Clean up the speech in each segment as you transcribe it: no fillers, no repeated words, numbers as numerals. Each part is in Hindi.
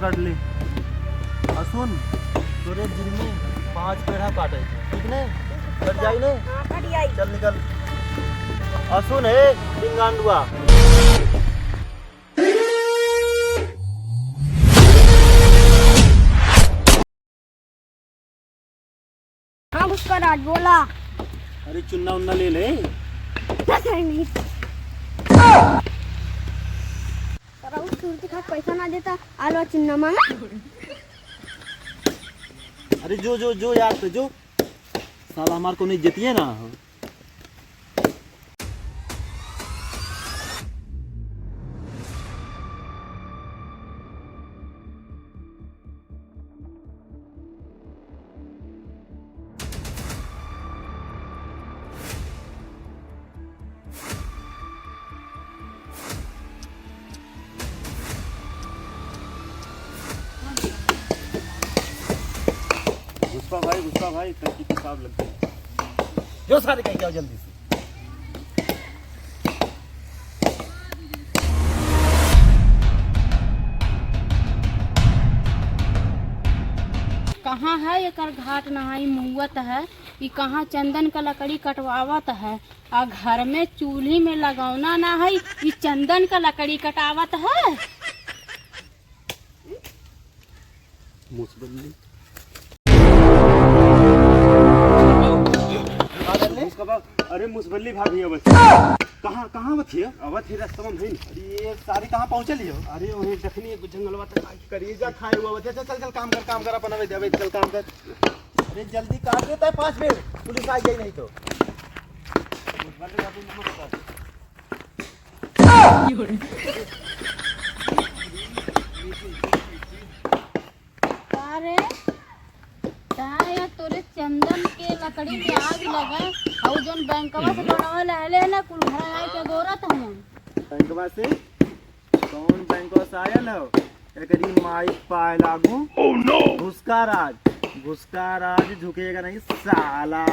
पकड़ ले। और सुन, तोरे दिन में 5 पेड़ा काटे, ठीक ने? कट जाई ने? हाँ कट जाई। चल निकल। और सुन हे डिंगांडुआ, हाँ उसका राज बोला। अरे चुन्ना उन्ना ले ले। नहीं उस सूरती खाट पैसा ना देता आलू चिन्ना मांगा। अरे जो जो जो यार तो जो साला हमार को नहीं जतिए ना। गुस्सा भाई तंकी के साथ लग गई। जो सारे कहीं जाओ जल्दी से। कहाँ है ये कर घाट नहाई मुवत है, ये कहाँ चंदन का लकड़ी कटवावत है, और घर में चूल्ही में लगौना ना है, ये चंदन का लकड़ी कटावत है। मुसबल्ली अरे मुसबल्ली भाभी अवत कहाँ कहाँ अवत है? अवत ही रास्ता में नहीं। अरे ये सारी कहाँ पहुँचली हो? अरे वही देखनी जंगलवा तक करिए जा खाए हुआ बच्चा। चल चल काम कर अपन अबे चल काम कर। अरे जल्दी काट देता है 5 मिनट, पुलिस आ गई नहीं तो। अरे ताया तोरे चंदन के लकड़ी में आग लगा और जोन बैंकवा से बनवा ले ना कुल घर आए के गोरत हम बैंकवा से कौन बैंकवा से आयल हो? एकरी माई पाए लागू। Oh no! घुसका राज झुकेगा नहीं साला।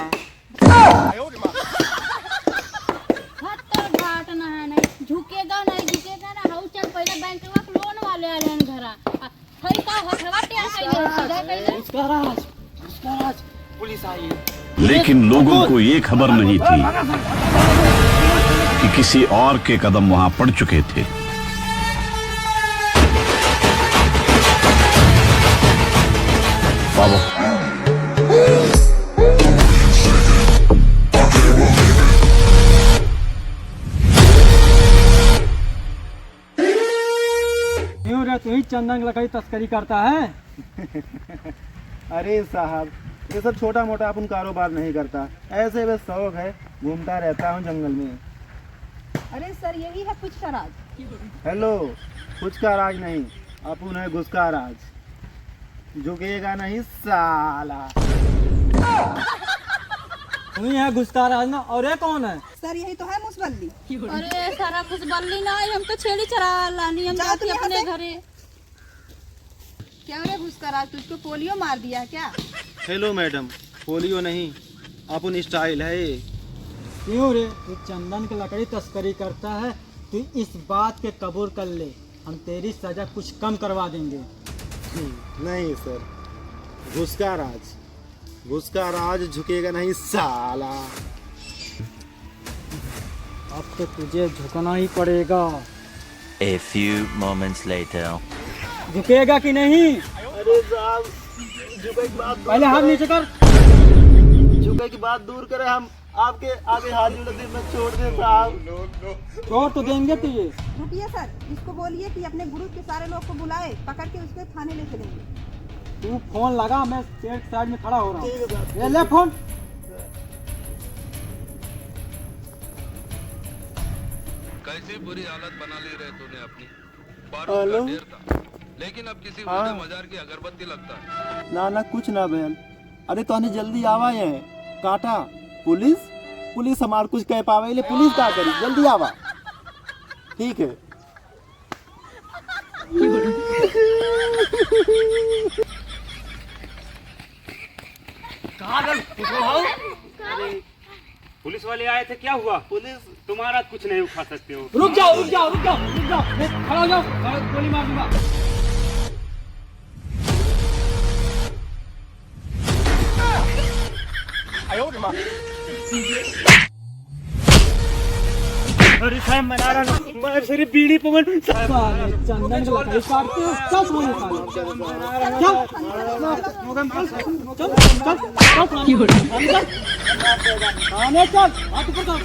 हत्तर घाट ना है नहीं झुकेगा ना हाउ चल पहले बैंकवा के लोन वाले आले हैं घरा थई का हथवा टिया कइले घुसका राज पुलिस आई है। लेकिन लोगों को ये खबर नहीं थी कि किसी और के कदम वहां पड़ चुके थे। बाबू क्यों रे तू ही चंदन लकड़ी तस्करी करता है? अरे साहब ये सब छोटा मोटा अपन कारोबार नहीं करता, ऐसे बस शौक है, घूमता रहता हूँ जंगल में। अरे सर यही है कुछ का राज। हेलो, कुछ का राज नहीं, अपन है घुसका राज। झुकेगा नहीं साला। तू ही है घुसका राज ना, और ये कौन है? सर यही तो है मुसबल्ली। अरे सारा कुछ बल्ली ना हम तो छेड़ी चरा लानी हम जाती अपने घरे। क्या रे घुसका राज, तुझको पोलियो मार दिया क्या? हेलो मैडम, पोलियो नहीं, अपन स्टाइल है ये। क्यों रे तू चंदन की लकड़ी तस्करी करता है? तू इस बात के कबूल कर ले, हम तेरी सजा कुछ कम करवा देंगे। नहीं सर, घुसका राज झुकेगा नहीं साला। अब तो तुझे झुकना ही पड़ेगा। A few moments later. झुकेगा कि नहीं? अरे साहब झुके की बात पहले हाथ नीचे कर। झुके की बात दूर करें, हम आपके आगे हाथ जोड़ते मैं छोड़ दे साहब। छोड़ तो देंगे तुझे। रुकिए सर, इसको बोलिए कि अपने ग्रुप के सारे लोग को बुलाए, पकड़ के उसको थाने ले चलेंगे। तू फोन लगा, मैं पेड़ के साइड में खड़ा हो रहा ठीक है हूँ। साहब। ये ले फोन। कैसी बुरी हालत बना ली रहे तूने अपनी। हेलो? बारूद का ढेर था, लेकिन अब किसी हाँ। मजार की अगरबत्ती लगता है। ना कुछ ना बहन। अरे तो जल्दी आवा है काटा। पुलिस हमार कुछ कह पावे ले, पुलिस क्या करी, जल्दी आवा। ठीक है। पुलिस वाले आए थे, क्या हुआ? पुलिस तुम्हारा कुछ नहीं उठा सकते हो। रुक जाओ। खड़ा हो जाओ, गोली मार दूंगा। अरे साहब मना रहा हूँ मैं सिर्फ बीड़ी पवन साले चंदन की लकड़ी काटते हो चल सोने साले चल चल आने चल हाथ ऊपर कर